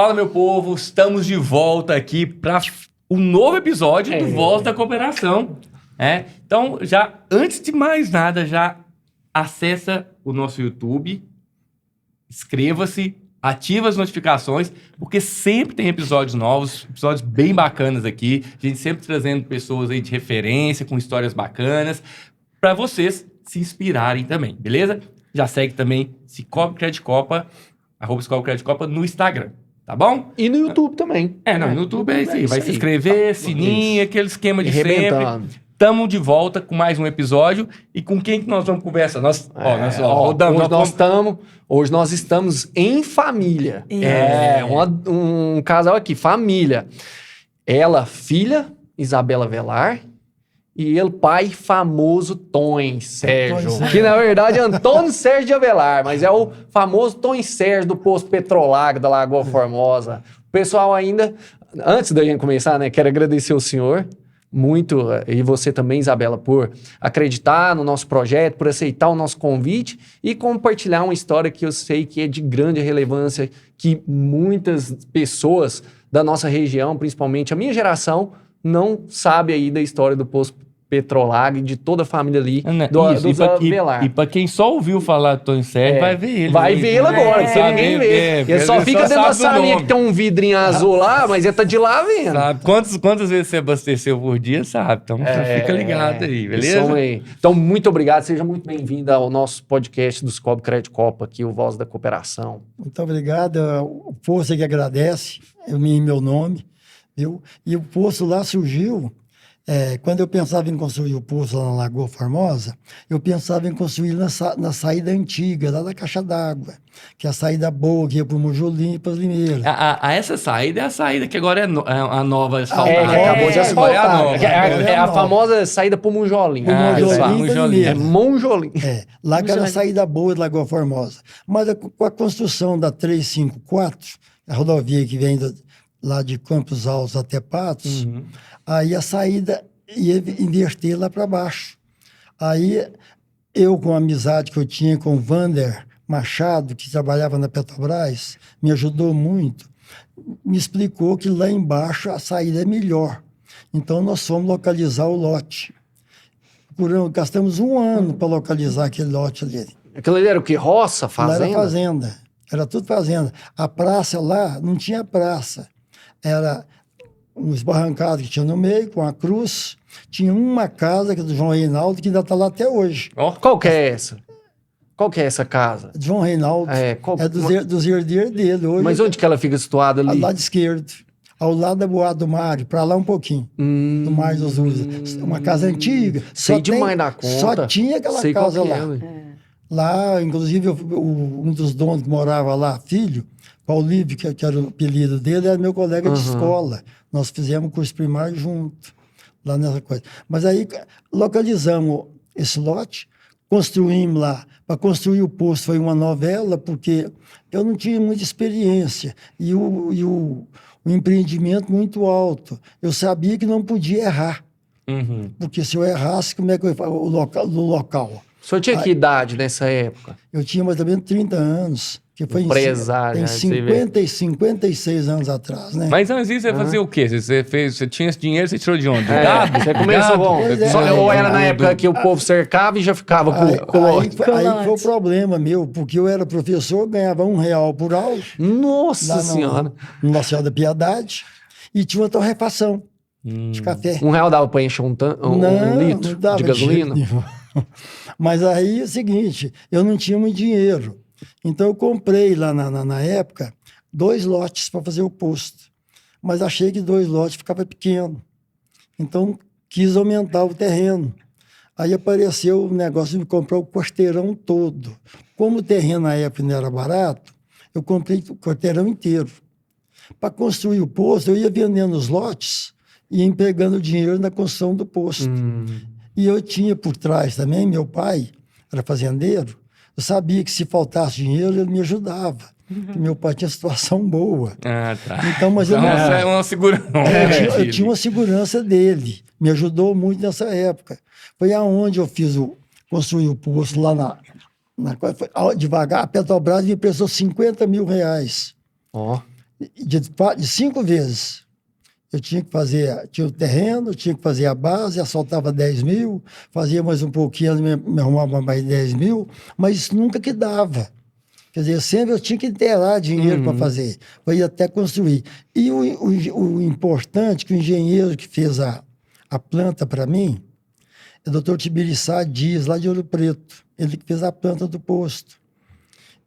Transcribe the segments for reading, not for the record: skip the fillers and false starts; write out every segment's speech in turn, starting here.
Fala, meu povo, estamos de volta aqui para um novo episódio do Voz da Cooperação. Então, já antes de mais nada, já acessa o nosso YouTube, inscreva-se, ativa as notificações, porque sempre tem episódios novos, episódios bem bacanas aqui. A gente sempre trazendo pessoas aí de referência, com histórias bacanas, para vocês se inspirarem também, beleza? Já segue também Cicobi Crédito Copa, @Cicobi Crédito Copa no Instagram. Tá bom? E no YouTube também. No YouTube é isso aí. Vai se inscrever, sininho, aquele esquema de sempre. Tamo de volta com mais um episódio. E com quem que nós vamos conversar? Hoje nós estamos em família. Um casal aqui, família. Ela, filha, Isabela Velar. E ele, pai famoso Tom Sérgio. Que na verdade é Antônio Sérgio de Avelar, mas é o famoso Tom Sérgio do Posto Petrolagro da Lagoa Formosa. O pessoal ainda, antes da gente começar, né, quero agradecer o senhor muito, e você também, Isabela, por acreditar no nosso projeto, por aceitar o nosso convite e compartilhar uma história que eu sei que é de grande relevância, que muitas pessoas da nossa região, principalmente a minha geração, não sabe aí da história do Poço Petrolagro e de toda a família ali dos Avelar. E pra quem só ouviu falar do Tom Sérgio, vai ver ele. Vai ver ele agora, porque ninguém vê. Ele só fica dentro da salinha que tem um vidrinho azul lá, mas ele tá de lá vendo. Sabe quantas vezes você abasteceu por dia, sabe? Então fica ligado aí, beleza? Então, muito obrigado. Seja muito bem-vindo ao nosso podcast do Cicobi Crédito Copa, aqui, o Voz da Cooperação. Muito obrigado. O Poço que agradece, em meu nome. Viu? E o poço lá surgiu, quando eu pensava em construir o poço lá na Lagoa Formosa, eu pensava em construir na saída antiga, lá da caixa d'água, que é a saída boa, que ia para o Mojolim e para as Limeiras. Essa saída é a saída que agora é a nova asfaltada. Que acabou de asfaltar. É a famosa saída para o Monjolim. Monjolim. Lá que era a saída boa de Lagoa Formosa. Mas com a construção da 354, a rodovia que vem lá de Campos Altos até Patos, aí a saída ia inverter lá para baixo. Aí eu, com a amizade que eu tinha com o Vander Machado, que trabalhava na Petrobras, me ajudou muito, me explicou que lá embaixo a saída é melhor. Então nós fomos localizar o lote. Gastamos 1 ano para localizar aquele lote ali. Aquilo ali era o que? Roça? Fazenda? Lá era fazenda. Era tudo fazenda. A praça lá não tinha praça. Era uns barrancados que tinha no meio, com a cruz. Tinha uma casa que é do João Reinaldo, que ainda está lá até hoje. Qual que é essa? Qual que é essa casa? João Reinaldo. Dos herdeiros dele. Hoje, mas onde que ela fica situada ali? Ao lado esquerdo. Ao lado da Boate do Mário, para lá um pouquinho. Do Mário dos Luzes. Uma casa antiga. Sei demais da conta. Só tinha aquela casa lá. Lá, inclusive, um dos donos que morava lá, filho, Paulívio, que era o apelido dele, era meu colega de escola. Nós fizemos curso primário junto, lá nessa coisa. Mas aí localizamos esse lote, construímos lá. Para construir o posto foi uma novela, porque eu não tinha muita experiência. E o empreendimento muito alto. Eu sabia que não podia errar. Porque se eu errasse, como é que eu ia fazer o local? O senhor tinha que idade nessa época? Eu tinha mais ou menos 30 anos. Que foi empresário. Tem 56 anos atrás, né? Mas antes disso, você fazia o quê? Você tinha esse dinheiro, você tirou de onde? Você começou bom. Ou era na época que o povo cercava e já ficava com o lote? Aí foi o problema meu, porque eu era professor, ganhava R$1 por aula. Nossa Senhora! No Nossa Senhora da Piedade. E tinha uma torrefação de café. R$1 dava para encher um litro de gasolina? Mas aí é o seguinte, eu não tinha muito dinheiro. Então eu comprei lá na época 2 lotes para fazer o posto. Mas achei que 2 lotes ficava pequeno. Então quis aumentar o terreno. Aí apareceu o negócio de comprar o quarteirão todo. Como o terreno na época não era barato, eu comprei o quarteirão inteiro. Para construir o posto, eu ia vendendo os lotes e ia pegando dinheiro na construção do posto. E eu tinha por trás também, meu pai era fazendeiro, eu sabia que se faltasse dinheiro, ele me ajudava. Meu pai tinha situação boa. Tá. Então, mas eu não... é uma segurança. Eu tinha uma segurança dele. Me ajudou muito nessa época. Foi aonde eu construí o posto lá devagar, a Petrobras me prestou R$50 mil. de 5 vezes. Eu tinha o terreno, tinha que fazer a base, assaltava 10 mil, fazia mais um pouquinho, me arrumava mais 10 mil, mas isso nunca que dava. Quer dizer, sempre eu tinha que enterrar dinheiro para fazer, para ir até construir. E o importante, que o engenheiro que fez a planta para mim, é o doutor Tibiriçá Dias, lá de Ouro Preto. Ele que fez a planta do posto.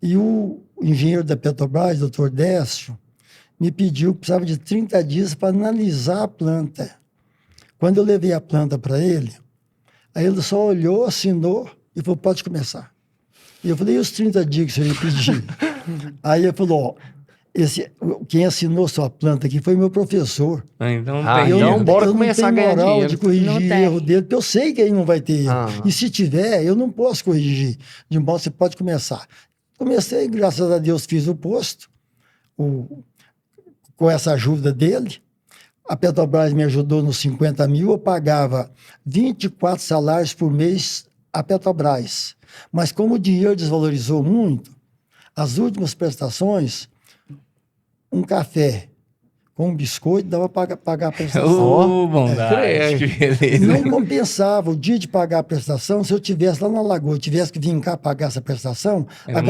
E o engenheiro da Petrobras, doutor Décio, me pediu que precisava de 30 dias para analisar a planta. Quando eu levei a planta para ele, aí ele só olhou, assinou e falou, pode começar. E eu falei, e os 30 dias que o senhor me pediu? Aí ele falou, quem assinou sua planta aqui foi meu professor. Então, bora começar a ganhar moral dinheiro. de corrigir erro dele, porque eu sei que ele não vai ter erro. E se tiver, eu não posso corrigir. De modo você pode começar. Comecei, graças a Deus, fiz o posto, com essa ajuda dele. A Petrobras me ajudou nos 50 mil, eu pagava 24 salários por mês à Petrobras. Mas como o dinheiro desvalorizou muito, as últimas prestações, um café com um biscoito dava para pagar a prestação. Bondade, que beleza. Não compensava o dia de pagar a prestação se eu estivesse lá na Lagoa, tivesse que vir cá pagar essa prestação, a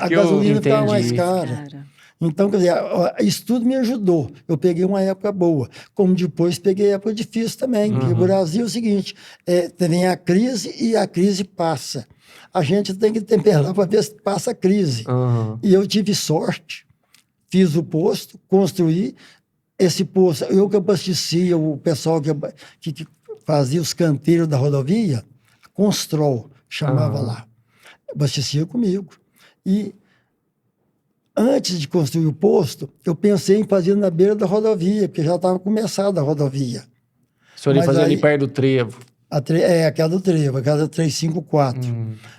gasolina ficava mais cara. Então, quer dizer, isso tudo me ajudou. Eu peguei uma época boa, como depois peguei época difícil também. Porque o Brasil é o seguinte, tem a crise e a crise passa. A gente tem que temperar para ver se passa a crise. E eu tive sorte, fiz o posto, construí esse posto. Eu que abastecia o pessoal que fazia os canteiros da rodovia, Constrol, chamava lá. Abastecia comigo. E antes de construir o posto, eu pensei em fazer na beira da rodovia, porque já estava começada a rodovia. O senhor ia fazer ali perto do Trevo. Aquela do Trevo, aquela 354.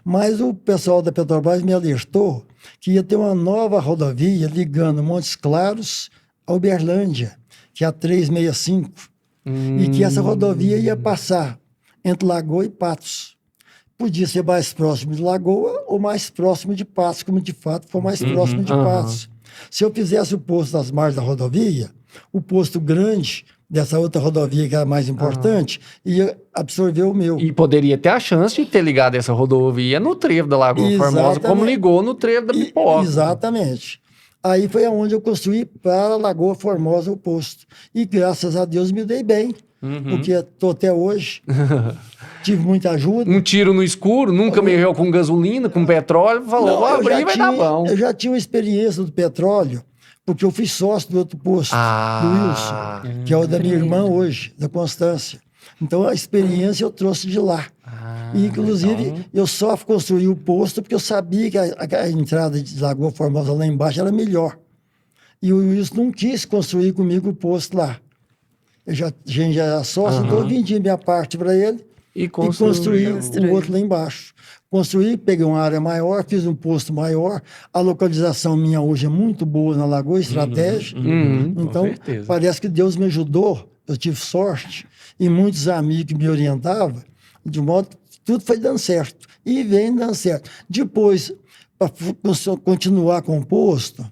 Mas o pessoal da Petrobras me alertou que ia ter uma nova rodovia ligando Montes Claros a Uberlândia, que é a 365. E que essa rodovia ia passar entre Lagoa e Patos. Podia ser mais próximo de Lagoa ou mais próximo de Patos, como de fato foi mais próximo de Patos. Se eu fizesse o posto das margens da rodovia, o posto grande dessa outra rodovia que era mais importante, ia absorver o meu. E poderia ter a chance de ter ligado essa rodovia no trevo da Lagoa Formosa, como ligou no trevo da Pipoca. Exatamente. Aí foi onde eu construí para a Lagoa Formosa o posto. E graças a Deus me dei bem, porque estou até hoje. Tive muita ajuda. Um tiro no escuro, nunca mexeu com gasolina, com petróleo, falou, vou abrir e vai dar bom. Eu já tinha uma experiência do petróleo, porque eu fui sócio do outro posto, do Wilson, que é o da minha irmã hoje, da Constância. Então, a experiência eu trouxe de lá. E, inclusive, eu só construí o posto porque eu sabia que a entrada de Lagoa Formosa lá embaixo era melhor. E o Wilson não quis construir comigo o posto lá. A gente já era sócio, então eu vendi minha parte para ele e construí o outro lá embaixo. Construí, peguei uma área maior, fiz um posto maior. A localização minha hoje é muito boa na Lagoa, estratégia. Então, parece que Deus me ajudou. Eu tive sorte e muitos amigos me orientavam, de modo que tudo foi dando certo. E vem dando certo. Depois, para continuar com o posto,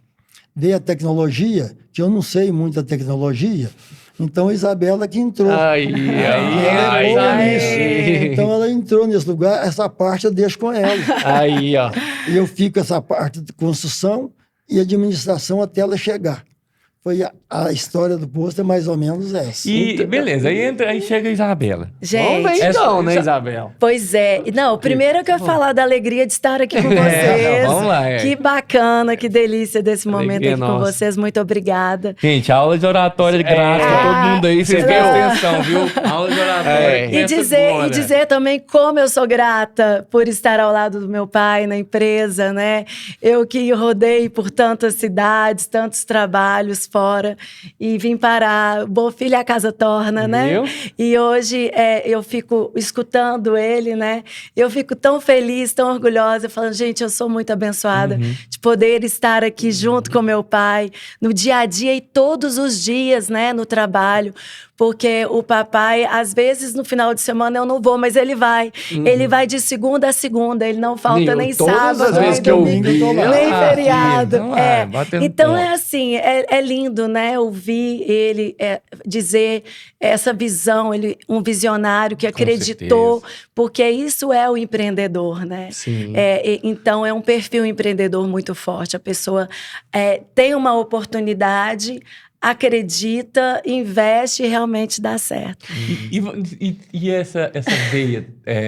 veio a tecnologia, que eu não sei muito da tecnologia. Então, a Isabela que entrou. Então, ela entrou nesse lugar. Essa parte eu deixo com ela. Aí, ó. E eu fico essa parte de construção e administração até ela chegar. Foi a história do posto, é mais ou menos essa. E beleza, aí chega a Isabela. Gente, vamos ver então, né, Isabela? Pois é. Não, primeiro eu quero falar da alegria de estar aqui com vocês. Vamos lá. Que bacana, que delícia desse momento aqui com vocês. Muito obrigada. Gente, aula de oratória de graça pra todo mundo aí. Vocês prestem atenção, viu? Aula de oratória. E dizer também como eu sou grata por estar ao lado do meu pai na empresa, né? Eu que rodei por tantas cidades, tantos trabalhos, fora e vim parar. Bom filho a casa torna, né? Viu? E hoje eu fico escutando ele, né? Eu fico tão feliz, tão orgulhosa, falando, gente, eu sou muito abençoada de poder estar aqui junto com meu pai, no dia a dia e todos os dias, né? No trabalho. Porque o papai, às vezes, no final de semana eu não vou, mas ele vai. Ele vai de segunda a segunda, ele não falta nem Todas sábado, as vezes nem que eu domingo, vi, nem feriado. Então, batendo Então ponto. é assim, é lindo, né? Ouvir ele dizer essa visão, um visionário que acreditou, porque isso é o empreendedor, né? Sim. Então é um perfil empreendedor muito forte. A pessoa tem uma oportunidade, acredita, investe e realmente dá certo. E essa veia,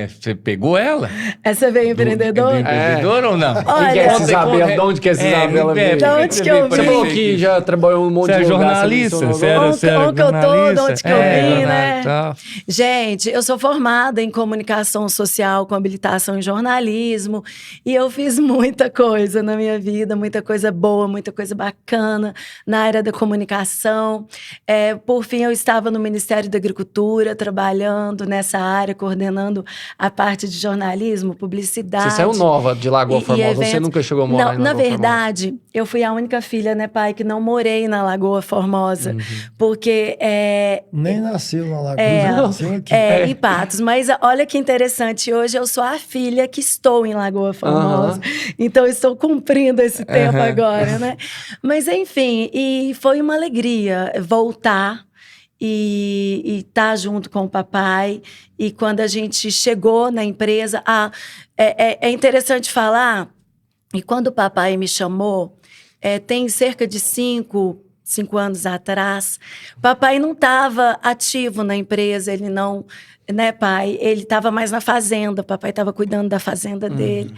você pegou ela? Essa veio empreendedor? Empreendedor ou não? Olha, Quem que é essa Isabela? De onde que essa Isabela veio? De onde que eu Você vim? falou que já trabalhou em um monte Você de é lugar. jornalista? Você Você era Onde que eu tô, de onde que eu vim, né? Tá. Gente, eu sou formada em comunicação social com habilitação em jornalismo e eu fiz muita coisa na minha vida, muita coisa boa, muita coisa bacana na área da comunicação. Por fim, eu estava no Ministério da Agricultura, trabalhando nessa área, coordenando a parte de jornalismo, publicidade. Você saiu nova de Lagoa Formosa, eventos. Você nunca chegou a morar Não, em na Lagoa verdade, eu fui a única filha, né, pai, que não morei na Lagoa Formosa, porque Nem nasceu na Lagoa, nasceu aqui. em Patos. Mas olha que interessante, hoje eu sou a filha que estou em Lagoa Formosa. Então, eu estou cumprindo esse tempo agora, né? Mas, enfim, e foi uma alegria voltar e estar junto com o papai. E quando a gente chegou na empresa... é interessante falar, e quando o papai me chamou, tem cerca de 5 anos atrás, papai não estava ativo na empresa, ele não, né, pai? Ele estava mais na fazenda, papai estava cuidando da fazenda dele.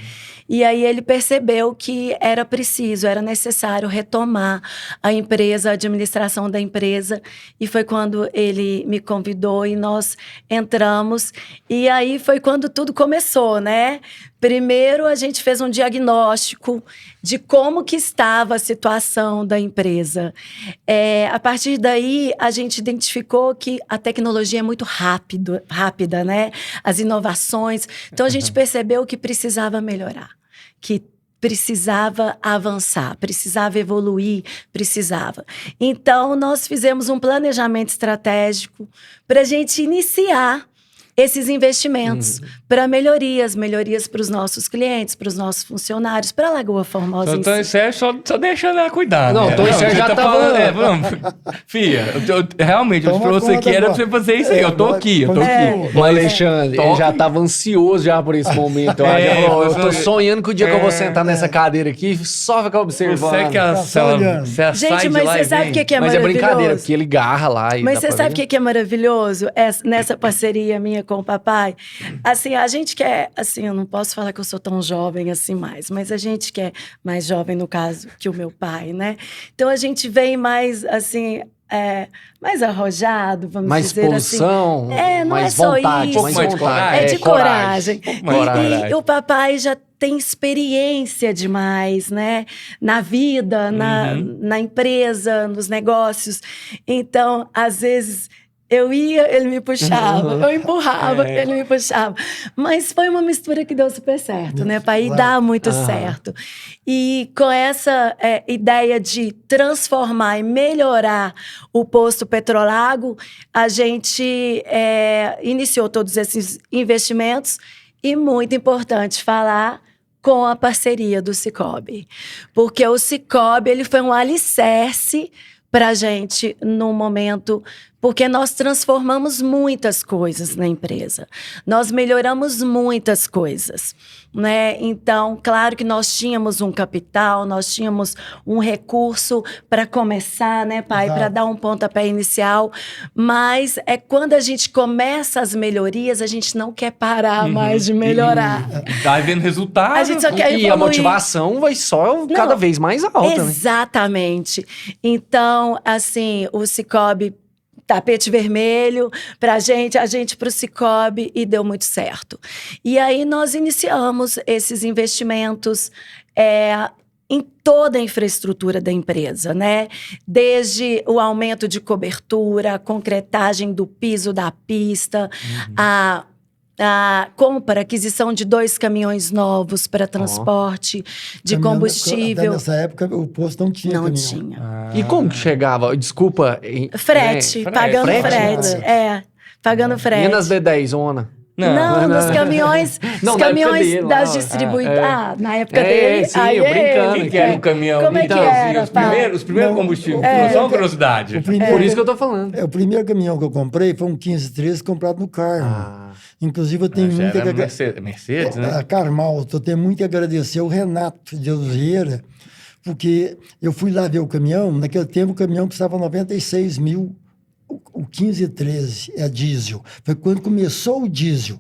E aí ele percebeu que era preciso, era necessário retomar a empresa, a administração da empresa. E foi quando ele me convidou e nós entramos. E aí foi quando tudo começou, né? Primeiro, a gente fez um diagnóstico de como que estava a situação da empresa. A partir daí, a gente identificou que a tecnologia é muito rápida, né? As inovações. Então, a gente percebeu que precisava melhorar, que precisava avançar, precisava evoluir, precisava. Então, nós fizemos um planejamento estratégico para a gente iniciar esses investimentos para melhorias para os nossos clientes, para os nossos funcionários, para a Lagoa Formosa em si. Você só deixa ela cuidar, Não, né? então isso já tá falando. Vamos. Filha, realmente, eu disse Toma pra você conta que era pra agora. você fazer isso aí. Eu tô aqui. O Alexandre, ele já tava ansioso já por esse momento. Eu tô sonhando que o dia que eu vou sentar nessa cadeira aqui, só ficar observando. Você que olhando. você sai Gente, de mas lá você e sabe vem. o que é Mas é maravilhoso? brincadeira, porque ele garra lá. E Mas dá você pra sabe ver. o que é maravilhoso nessa parceria minha com o papai? Assim, a gente quer, assim, eu não posso falar que eu sou tão jovem assim mais, mas a gente que é mais jovem, no caso, que o meu pai, né? Então, a gente vem mais, assim, mais arrojado, vamos Mais dizer disposição, assim. Não mais é só vontade, isso. mais coragem. É de coragem. Coragem. E o papai já tem experiência demais, né? Na vida, na empresa, nos negócios. Então, às vezes, eu ia, ele me puxava. Eu empurrava, ele me puxava. Mas foi uma mistura que deu super certo, né, pai? E dá muito certo. E com essa ideia de transformar e melhorar o posto Petrolago, a gente iniciou todos esses investimentos. E muito importante falar com a parceria do Sicoob. Porque o Sicoob, ele foi um alicerce para a gente no momento, porque nós transformamos muitas coisas na empresa. Nós melhoramos muitas coisas, né? Então, claro que nós tínhamos um capital, nós tínhamos um recurso para começar, né, pai? Para dar um pontapé inicial. Mas quando a gente começa as melhorias, a gente não quer parar mais de melhorar. Tá vendo resultado. A gente só quer E evoluir. a motivação vai só cada vez mais alta, né? Exatamente. Então, assim, o Sicoob, tapete vermelho pra gente, a gente pro Sicoob, e deu muito certo. E aí nós iniciamos esses investimentos em toda a infraestrutura da empresa, né? Desde o aumento de cobertura, a concretagem do piso da pista, a compra, aquisição de 2 caminhões novos para transporte de combustível. Nessa época, o posto não tinha Não caminhão. tinha. E como que chegava? Desculpa. Frete, né? pagando Frete? frete. Pagando frete. E nas D10, Não, nos caminhões, Não, os na época caminhões dele, das lá, distribuidoras. Na época dele. sim, aí eu brincando. O que era um caminhão? Como é que era, Os pai? os primeiros Não, combustíveis. Só uma curiosidade. Por isso que eu tô falando. O primeiro caminhão que eu comprei foi um 1513 comprado no Carmo. Inclusive, eu tenho Já muito era que Mercedes, né? A Carmal, eu tenho muito que agradecer o Renato de Vieira, porque eu fui lá ver o caminhão, naquele tempo o caminhão custava 96 mil, o 1513 é diesel. Foi quando começou o diesel.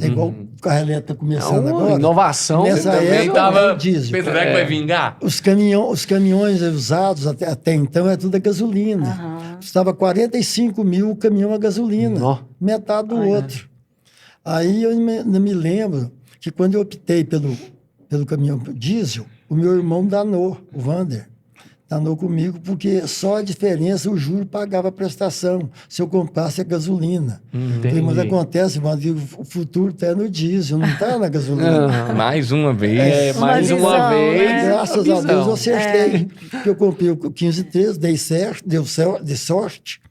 É igual o carro elétrico está começando agora. Inovação. Nessa Também época, tava era diesel. pensando, será que vai vingar? Os caminhões usados até então é tudo a gasolina. Custava 45 mil o caminhão a gasolina. Nó. Metade do outro. Aí eu me lembro que quando eu optei pelo caminhão diesel, o meu irmão danou, o Vander, danou comigo, porque só a diferença, o juro pagava a prestação, se eu comprasse a gasolina. Falei, mas acontece, Vander, o futuro está no diesel, não está na gasolina. Mais uma vez. Mais Uma uma visão, vez. né? Graças a Deus eu acertei. Porque eu comprei o 1513, dei certo, de sorte.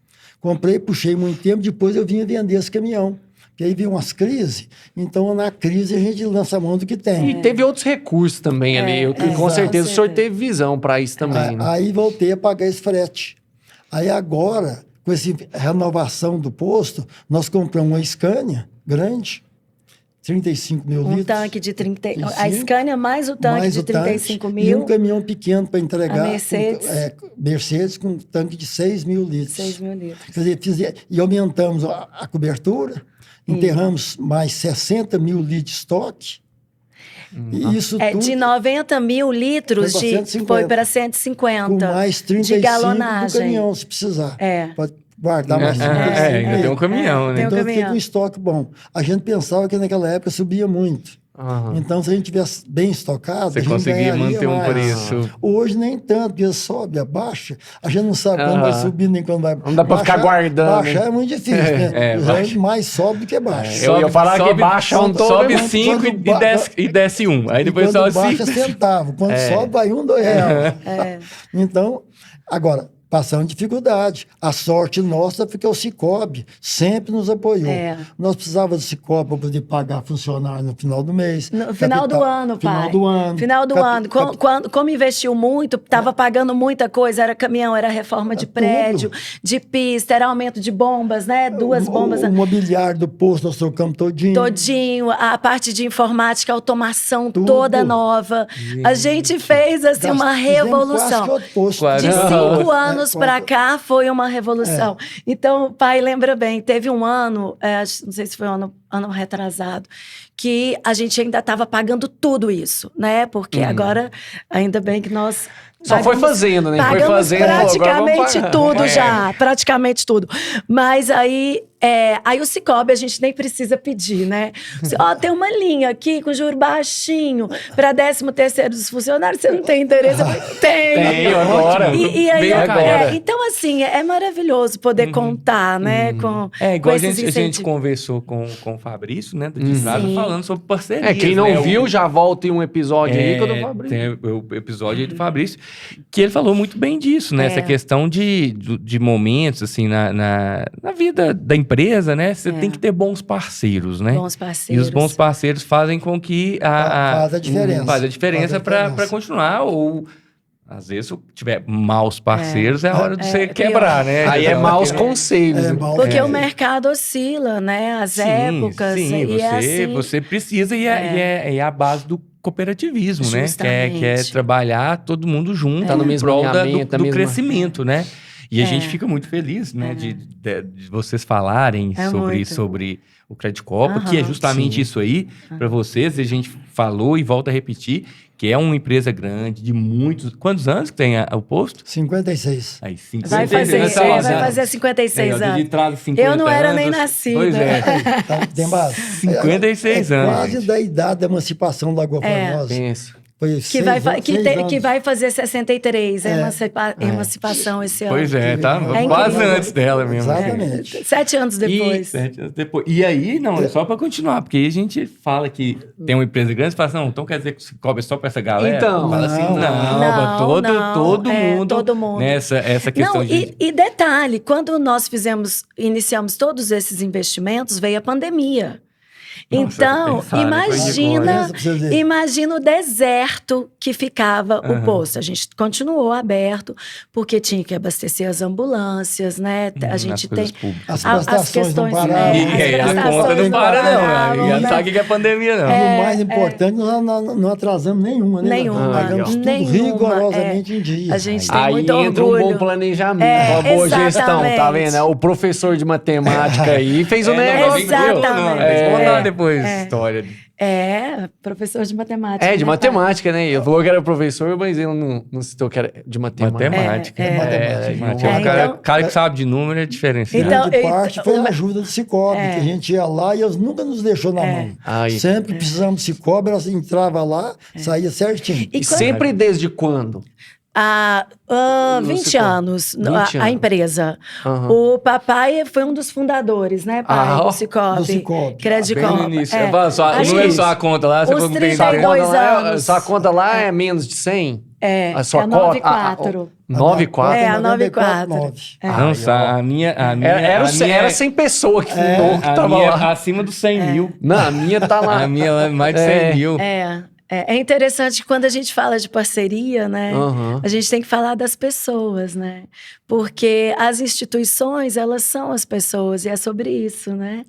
Comprei, puxei muito tempo, depois eu vinha vender esse caminhão. Porque aí veio umas crises, então na crise a gente lança a mão do que tem. E teve outros recursos também ali. Com certeza o senhor teve visão para isso também. Né? Aí voltei a pagar esse frete. Aí agora, com essa renovação do posto, nós compramos uma Scania grande, 35 mil litros. Um tanque de 30... A Scania mais o tanque mais de o tanque, 35 E mil. um caminhão pequeno para entregar. A Mercedes. Mercedes com um tanque de 6 mil litros. 6 mil litros. Quer dizer, e aumentamos a cobertura, enterramos mais 60 mil litros de estoque. E isso tudo De 90 mil litros foi para 150 com mais de 35 do galonagem. caminhão, se precisar. Pode guardar mais 35. Ainda tem um caminhão, né? Tem um Então eu fiquei caminhão. com estoque bom. A gente pensava que naquela época subia muito. Então, se a gente tivesse bem estocado, Você a gente conseguia ganharia manter um mais. preço. Hoje nem tanto, porque sobe, abaixa. A gente não sabe quando vai subir nem quando vai Não dá pra ficar guardando, Baixar hein? é muito difícil, né? baixa. Mais sobe do que baixa. Eu ia falar que baixa um todo, Sobe mas 5 quando e desce 1. Aí depois quando só baixa 5. centavo. Quando sobe, vai R$1, R$2. Então, agora, passando dificuldade. A sorte nossa foi que o Cicobi sempre nos apoiou. Nós precisávamos do Cicobi para poder pagar funcionário no final do mês. No final do ano, pai. Final do ano. Final do ano. Como investiu muito, estava pagando muita coisa. Era caminhão, era reforma de prédio, de pista, era aumento de bombas, né? 2 bombas. O mobiliário do posto nós trocamos todinho. Todinho, a parte de informática, automação toda nova. A gente fez, assim, uma Fizemos revolução. quase que outro posto. Quase. De 5 É, anos para cá foi uma revolução. Então, o pai lembra bem, teve um ano, não sei se foi um ano retrasado, que a gente ainda estava pagando tudo isso, né? Porque agora, ainda bem que nós... Só foi fazendo, né? Foi Pagamos fazendo. praticamente tudo já, praticamente tudo. Mas aí o Cicobi a gente nem precisa pedir, né? Tem uma linha aqui com juro baixinho para 13º dos funcionários, você não tem interesse? Eu falei, Tenho agora. E aí, Bem agora. então, assim, é maravilhoso poder contar, né? Com Igual esses a gente incentivos. conversou com o Fabrício, né? Do Distrado, falando sobre parceria. Quem não viu, já volta em um episódio aí que eu tô falando. Tem o episódio aí do Fabrício, que ele falou muito bem disso, né? Essa questão de momentos, assim, na vida da empresa, né? Você tem que ter bons parceiros, né? Bons parceiros. E os bons parceiros fazem com que Faz a diferença. Faz a diferença para continuar, ou... Às vezes, se tiver maus parceiros, é a hora de você quebrar, né? Aí é maus conselhos. Porque o mercado oscila, né? As épocas. Sim, e você precisa e é a base do cooperativismo, né? Que é trabalhar todo mundo junto Tá no em mesmo prol alinhamento, do crescimento, né? E a gente fica muito feliz, né? De vocês falarem sobre o Credit Copa, que é justamente isso aí para vocês. A gente falou e volta a repetir que é uma empresa grande de muitos... Quantos anos que tem o posto? 56. Aí, 56. Vai fazer 56 anos. Eu não era nem nascida. Pois é. Tem base. 56 anos. Quase da idade da emancipação da Lagoa Formosa. Pensa. Foi que vai fazer 63, emancipação esse ano. Pois é, tá É quase incrível. antes dela mesmo. Exatamente. 7 anos depois. 7 anos depois. E aí, não, é só pra continuar, porque aí a gente fala que tem uma empresa grande, você fala assim, não, então quer dizer que se cobra só pra essa galera? Então. Fala assim, Não, pra todo mundo. Todo mundo. Nessa questão Não, de... e detalhe, quando nós iniciamos todos esses investimentos, veio a pandemia. Nossa, Então, pensar, né? imagina o deserto que ficava o posto. A gente continuou aberto, porque tinha que abastecer as ambulâncias, né? A gente tem As as prestações não questões... paravam. E a conta não para, não. Já sabe o que é pandemia, não. E o mais importante, nós não atrasamos nenhuma, né? Nenhuma. Nós pagamos tudo Nenhuma, rigorosamente em dia. A gente tem Aí muito entra orgulho. um bom planejamento, uma boa gestão, tá exatamente. vendo? O professor de matemática aí fez o negócio. Exatamente. Vou contar depois a história. Professor de matemática. De matemática, né? Ele falou que era professor, mas ele não citou que era de matemática. Matemática. Matemática. Cara que sabe de número é diferenciado. Então, Grande parte foi a ajuda do Cicobi, que a gente ia lá e eles nunca nos deixou na mão. Aí. Sempre precisamos de Cicobi, elas entrava lá, saía certinho. E sempre desde quando? Há 20 anos, 20 a empresa. O papai foi um dos fundadores, né, pai? Do Cicobi. Do Cicobi. Credit Bem no Corp. início. É. Não é só a conta lá, você Os falou que tem 32 anos. Sua conta lá é menos de 100? É, A sua é cota? 94. 94? É, a 94. 9. Nossa, a minha... Era 100 pessoas que fundou, que a tava minha lá. acima dos 100 mil. Não, a minha tá lá. A minha é mais de 100 mil. É interessante que quando a gente fala de parceria, né? A gente tem que falar das pessoas, né? Porque as instituições, elas são as pessoas, e é sobre isso, né?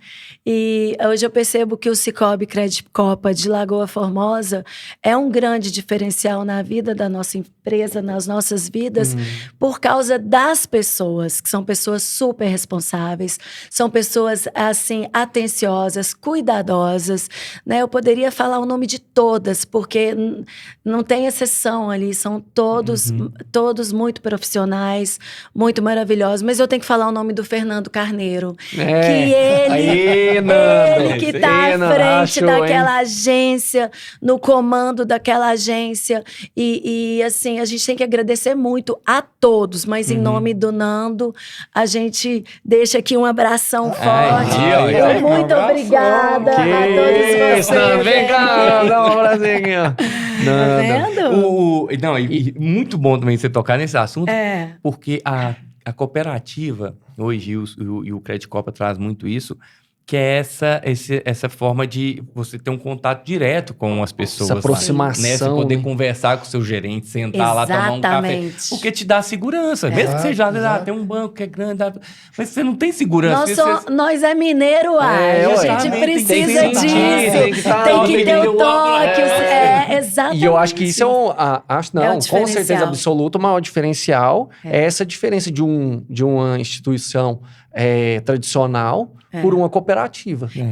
E hoje eu percebo que o Cicobi Credit Copa de Lagoa Formosa é um grande diferencial na vida da nossa empresa, nas nossas vidas, por causa das pessoas, que são pessoas super responsáveis, são pessoas, assim, atenciosas, cuidadosas, né? Eu poderia falar o nome de todas, porque não tem exceção ali, são todos muito profissionais, muito maravilhosos, mas eu tenho que falar o nome do Fernando Carneiro, que ele que está à frente daquela agência, no comando daquela agência, e assim, a gente tem que agradecer muito a todos, mas em nome do Nando, a gente deixa aqui um abração forte, muito obrigada a todos vocês. Vem cá, dá um abracinho aqui, ó. Tá vendo? Muito bom também você tocar nesse assunto, porque a cooperativa, hoje, e o Credit Copa traz muito isso, que é essa forma de você ter um contato direto com as pessoas. Essa aproximação. Né? Você poder conversar com o seu gerente, sentar lá, tomar um café. Porque te dá segurança. Mesmo que seja, tem um banco que é grande, mas você não tem segurança. Nós é mineiro, a gente precisa disso. Tem que ter o toque. Exatamente. E eu acho que isso com certeza absoluta, o maior diferencial é essa diferença de uma instituição tradicional por uma cooperativa. E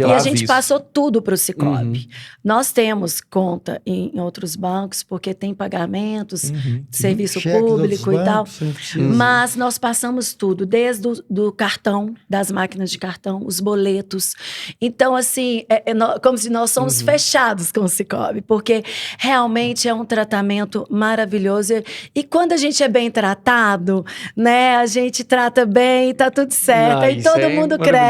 a gente passou tudo para o Cicobi. Nós temos conta em outros bancos, porque tem pagamentos, serviço público e tal. Mas nós passamos tudo, desde do cartão, das máquinas de cartão, os boletos. Então, assim, como se nós somos fechados com o Cicobi, porque realmente é um tratamento maravilhoso. E quando a gente é bem tratado, né, a gente trata bem, tá tudo certo. Aí todo mundo cresce.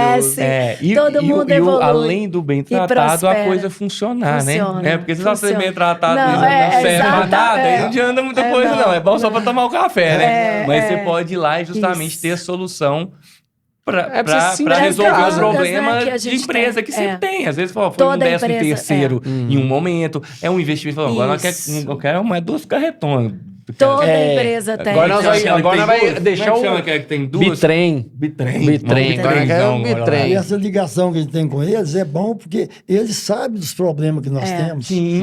Todo mundo evolui. Além do bem tratado, a coisa funcionar, né? Porque se você é bem tratado, não serve pra nada, aí não adianta muita coisa, não. É bom só pra tomar o café, né? Mas você pode ir lá e justamente ter a solução para resolver os problemas de empresa que sempre tem. Às vezes, foi um 13º em um momento, é um investimento. Agora eu quero mais 2 carretões. Toda empresa tem. Agora nós vai deixar o que tem duas? Bitrem. Agora quer o Bitrem. E essa ligação que a gente tem com eles é bom porque eles sabem dos problemas que nós temos. Sim,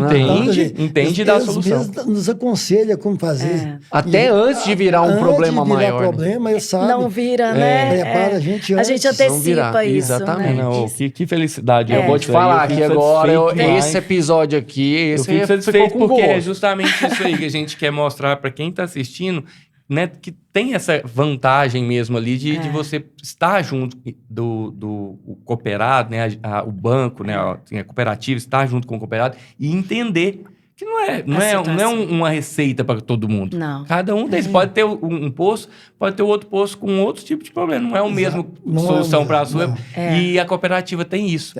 entende da solução. Eles nos aconselham como fazer. Até antes de virar um problema maior. Eles sabem. Não vira, né? Prepara a gente antes. A gente antecipa isso. Exatamente. Né? Que felicidade. Eu vou te falar aqui agora, esse episódio aqui, eu fico satisfeito porque é justamente isso aí que a gente quer mostrar para quem está assistindo, né, que tem essa vantagem mesmo ali de você estar junto do cooperado, né, o banco, né, a cooperativa, estar junto com o cooperado e entender que não é uma receita para todo mundo. Não. Cada um deles pode ter um posto, pode ter outro posto com outro tipo de problema. Não é o mesmo solução para a sua. E a cooperativa tem isso.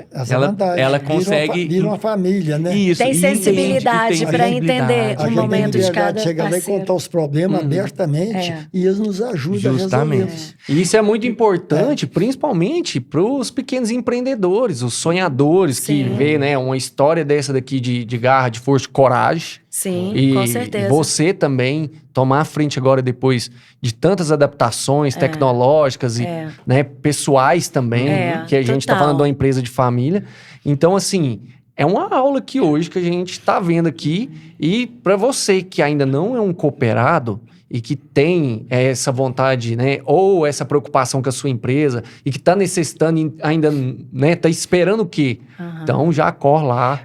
Ela consegue... Vira uma família, né? Isso, tem sensibilidade para entender o momento de cada chegar lá e contar os problemas abertamente e eles nos ajudam a resolver. E isso é muito importante, principalmente para os pequenos empreendedores, os sonhadores que vê, né, uma história dessa daqui de garra, de força, de coragem. Sim, e com certeza. Você também tomar a frente agora depois de tantas adaptações tecnológicas e né, pessoais também, que a gente está falando de uma empresa de família. Então, assim, é uma aula que hoje que a gente está vendo aqui. E para você que ainda não é um cooperado e que tem essa vontade, né, ou essa preocupação com a sua empresa e que está necessitando ainda, né, está esperando o quê? Então, já corre lá.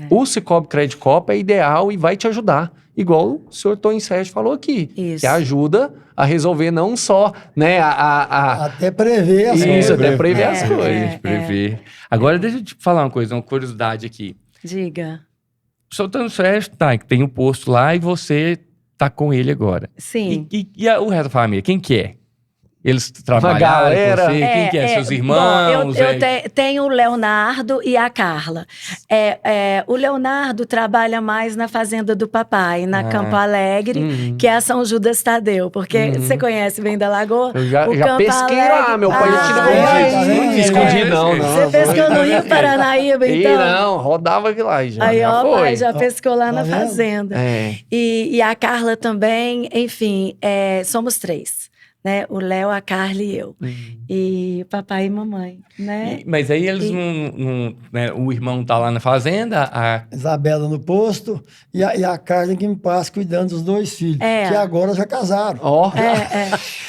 O Cicobi Credit Coop é ideal e vai te ajudar. Igual o senhor Tony Sérgio falou aqui. Isso. Que ajuda a resolver não só, né, até prever as coisas. Isso, até prever as coisas. Prever. Agora, deixa eu te falar uma coisa, uma curiosidade aqui. Diga. O senhor Tony Sérgio que tem um posto lá e você tá com ele agora. Sim. E o resto da família, quem que é? Eles trabalharam galera. com você? Quem que é? Seus irmãos? Bom, eu tenho o Leonardo e a Carla. O Leonardo trabalha mais na fazenda do papai, na Campo Alegre, que é a São Judas Tadeu, porque você conhece bem da Lagoa? Eu já Campo pesquei Alegre... lá, meu pai já te escondi não. Você pescou no Rio Paranaíba, então? Não, rodava aqui lá já. Aí, ó, foi. pai já pescou lá na fazenda. E a Carla também, enfim, somos 3. Né? O Léo, a Carla e eu. E papai e mamãe, né? Mas aí eles não né? O irmão tá lá na fazenda, a Isabela no posto e a Carla que me passa cuidando dos 2 filhos, que agora já casaram.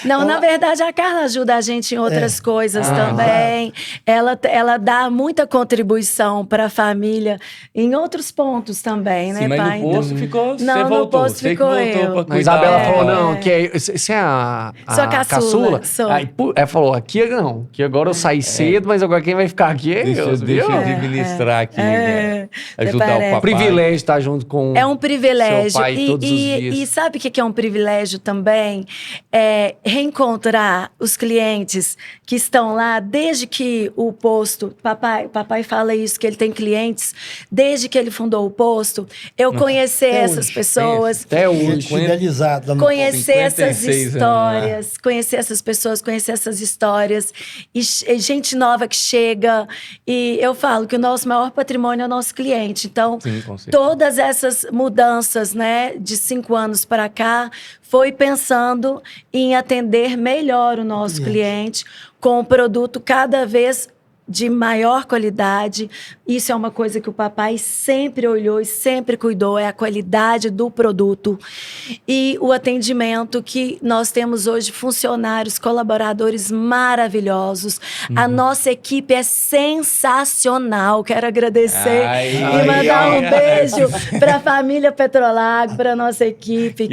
Não, na verdade, a Carla ajuda a gente em outras coisas também. Ela dá muita contribuição para a família em outros pontos também, né, mas pai? no posto ficou, não, você no voltou. posto Você ficou que voltou eu. pra cuidar. A Isabela falou, não, que você é a Sou a caçula. Sou. Aí, ela falou, aqui não, que agora eu saí cedo, mas agora quem vai ficar aqui é eu. Deixa eu administrar aqui, né? Ajudar o papai. Privilégio estar junto com É um privilégio. seu pai todos os dias. E sabe o que é um privilégio também? Reencontrar os clientes que estão lá desde que o posto... Papai fala isso, que ele tem clientes desde que ele fundou o posto. Eu conhecer essas pessoas. Até hoje. Fidelizado lá no Conhecer essas 56 histórias, conhecer essas pessoas, conhecer essas histórias, e gente nova que chega. E eu falo que o nosso maior patrimônio é o nosso cliente. Então, Sim, com certeza. todas essas mudanças, né, de 5 anos para cá, foi pensando em atender melhor o nosso cliente com um produto cada vez de maior qualidade. Isso é uma coisa que o papai sempre olhou e sempre cuidou, é a qualidade do produto. E o atendimento que nós temos hoje, funcionários, colaboradores maravilhosos. A nossa equipe é sensacional. Quero agradecer e mandar um beijo para a família Petrolago, para a nossa equipe,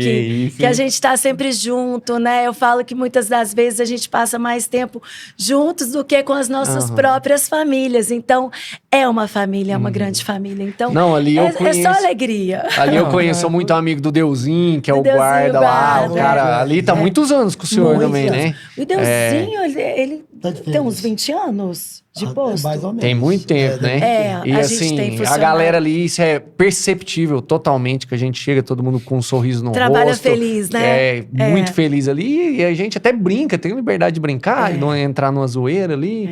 que a gente está sempre junto, né? Eu falo que muitas das vezes a gente passa mais tempo juntos do que com as nossas próprias famílias. Então, é uma família, é uma grande família. Então, não, ali eu conheço, é só alegria. Ali eu conheço muito um amigo do Deusinho, que é o Deusinho, guarda lá. O cara ali tá muitos anos com o senhor também, anos. né? O Deusinho, ele Tá tem uns 20 anos de posto. Mais ou menos. Tem muito tempo, né? É, E a assim, gente tem a funcionário. galera ali, isso é perceptível totalmente, que a gente chega, todo mundo com um sorriso no Trabalha rosto. feliz, né? Muito feliz ali. E a gente até brinca, tem liberdade de brincar, e não entrar numa zoeira ali.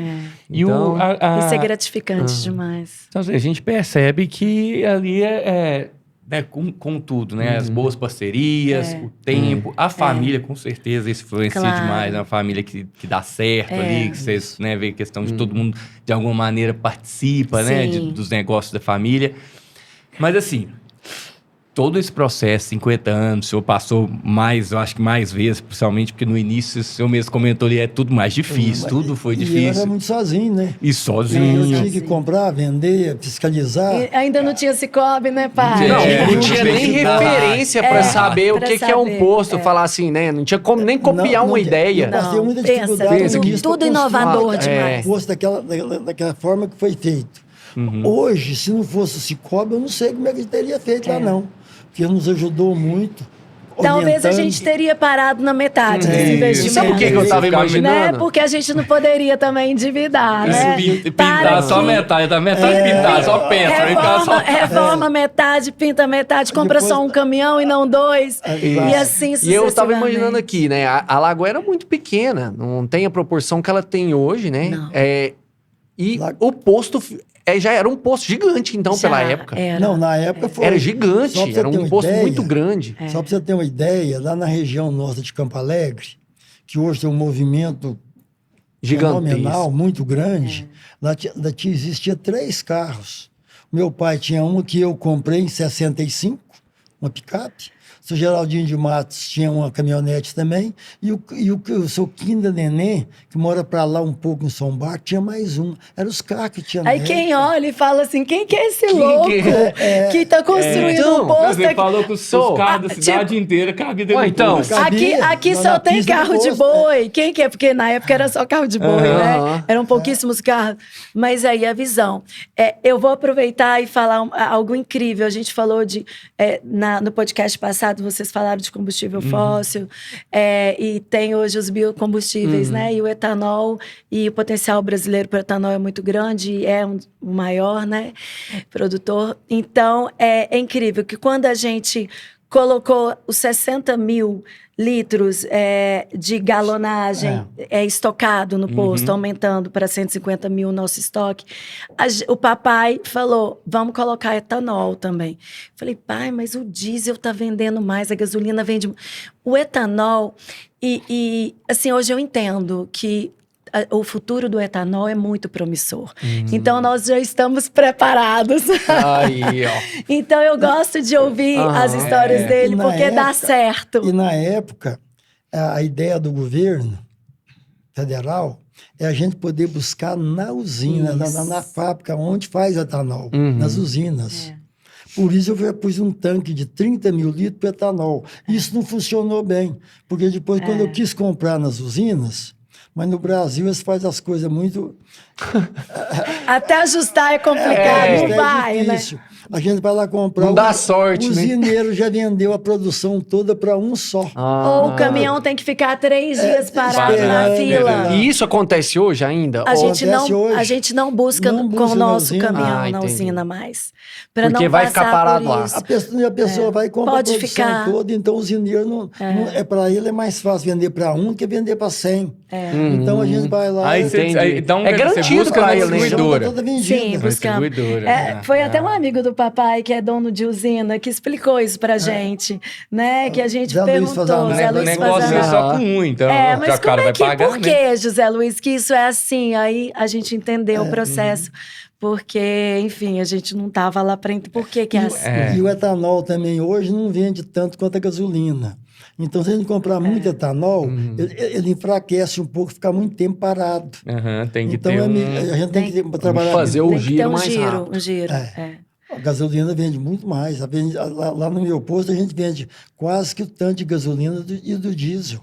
Então, Isso é gratificante demais. Então, assim, a gente percebe que ali né, com tudo, né? As boas parcerias, o tempo, a família, com certeza, isso influencia demais. É uma família que dá certo ali, que vocês, né, vê a questão de todo mundo, de alguma maneira, participa, né? Dos negócios da família. Mas, assim, todo esse processo, 50 anos, o senhor passou mais, eu acho que mais vezes, principalmente porque no início, o senhor mesmo comentou ali, é tudo mais difícil, tudo foi E eu difícil. era muito sozinho, né? E sozinho. Eu tinha que comprar, vender, fiscalizar. E ainda não tinha Cicobi, né, pai? não tinha nem referência pra saber o pra que é um saber, posto, falar assim, né? Não tinha como nem copiar uma ideia. Eu passei muita pensa, dificuldade tudo nisso pra inovador demais. O posto daquela forma que foi feito. Hoje, se não fosse o Cicobi, eu não sei como é que ele teria feito lá, não. Porque nos ajudou muito. Talvez a orientando. gente teria parado na metade desse investimento. Sabe o que eu tava Né? imaginando? Porque a gente não poderia também endividar, né? Pintar só metade, da metade pintar, só pensa. Reforma metade, pinta metade, compra Depois- só um caminhão e não dois. E assim E eu tava sucessivamente. imaginando aqui, né? A lagoa era muito pequena, não tem a proporção que ela tem hoje, né? Não. E Lago- o posto já era um posto gigante, então, Já pela época. Era. Não, na época foi. Era Só gigante, pra você era ter um uma posto ideia, muito grande. Só para você ter uma ideia, lá na região nossa de Campo Alegre, que hoje tem um movimento fenomenal, Gigantesco. muito grande, lá existia 3 carros. Meu pai tinha uma que eu comprei em 65, uma picape. O seu Geraldinho de Matos tinha uma caminhonete também. E o seu Quinda Neném, que mora para lá um pouco em São Bar, tinha mais um. Eram os carros que tinha na Aí quem época. olha e fala assim, quem que é esse Quem louco que que tá construindo Então, um posto Você aqui? falou que os carros da cidade inteira cabia dentro Ué, do então, posto. Cabia, Aqui na só tem pista do carro de posto, boi. Quem que é? Porque na época era só carro de boi, Aham. né? Eram pouquíssimos carros. Mas aí a visão. Eu vou aproveitar e falar algo incrível. A gente falou no podcast passado, vocês falaram de combustível fóssil. E tem hoje os biocombustíveis, né? E o etanol. E o potencial brasileiro para etanol é muito grande. E é o maior, né? Produtor. Então, é incrível que quando a gente colocou os 60 mil litros de galonagem estocado no posto, aumentando para 150 mil o nosso estoque. O papai falou, vamos colocar etanol também. Falei, pai, mas o diesel está vendendo mais, a gasolina vende... O etanol, assim, hoje eu entendo que o futuro do etanol é muito promissor. Então, nós já estamos preparados. Aí, ó. Então, eu gosto de ouvir as histórias dele, E na porque dá época- certo. E na época, a ideia do governo federal é a gente poder buscar na usina, na fábrica, onde faz etanol, nas usinas. Por isso eu pus um tanque de 30 mil litros para etanol. Isso não funcionou bem, porque depois, quando eu quis comprar nas usinas, mas no Brasil eles fazem as coisas muito... Até ajustar é complicado, não vai, né? difícil. A gente vai lá comprar... Não dá sorte, o né? usineiro já vendeu a produção toda para um só. Ou o caminhão tem que ficar 3 dias parado na esperando, fila. E isso acontece hoje ainda? A gente, acontece não, hoje. a gente não busca Não com busca o na nosso usina. caminhão na entendi. usina mais. Pra Porque não vai passar ficar parado por lá. isso. A pessoa vai comprar Pode a produção ficar. toda, então o usineiro não para ele é mais fácil vender para um que vender para 100. Então a gente vai lá. Aí e- você, Entendi. então, É quer dizer, garantido você busca pra na ele, né? distribuidora. Toda vendida. Sim, Vai buscamos. distribuidora, Foi até um amigo do papai, que é dono de usina, que explicou isso pra gente, né? Que a gente Zé Luiz perguntou, Fazanaro. Zé O Luiz negócio é Fazanaro. só com um, então Mas já o cara como é vai que, pagar, por né? que, José Luiz, que isso é assim? Aí a gente entendeu o processo, porque, enfim, a gente não estava lá para entender por que é assim. E o etanol também hoje não vende tanto quanto a gasolina. Então, se a gente comprar muito etanol, ele enfraquece um pouco, fica muito tempo parado. Aham, tem que Então, ter a gente tem que trabalhar... fazer o Tem que ter giro um mais giro, rápido. um giro. A gasolina vende muito mais. Lá no meu posto, a gente vende quase que o tanto de gasolina e do diesel.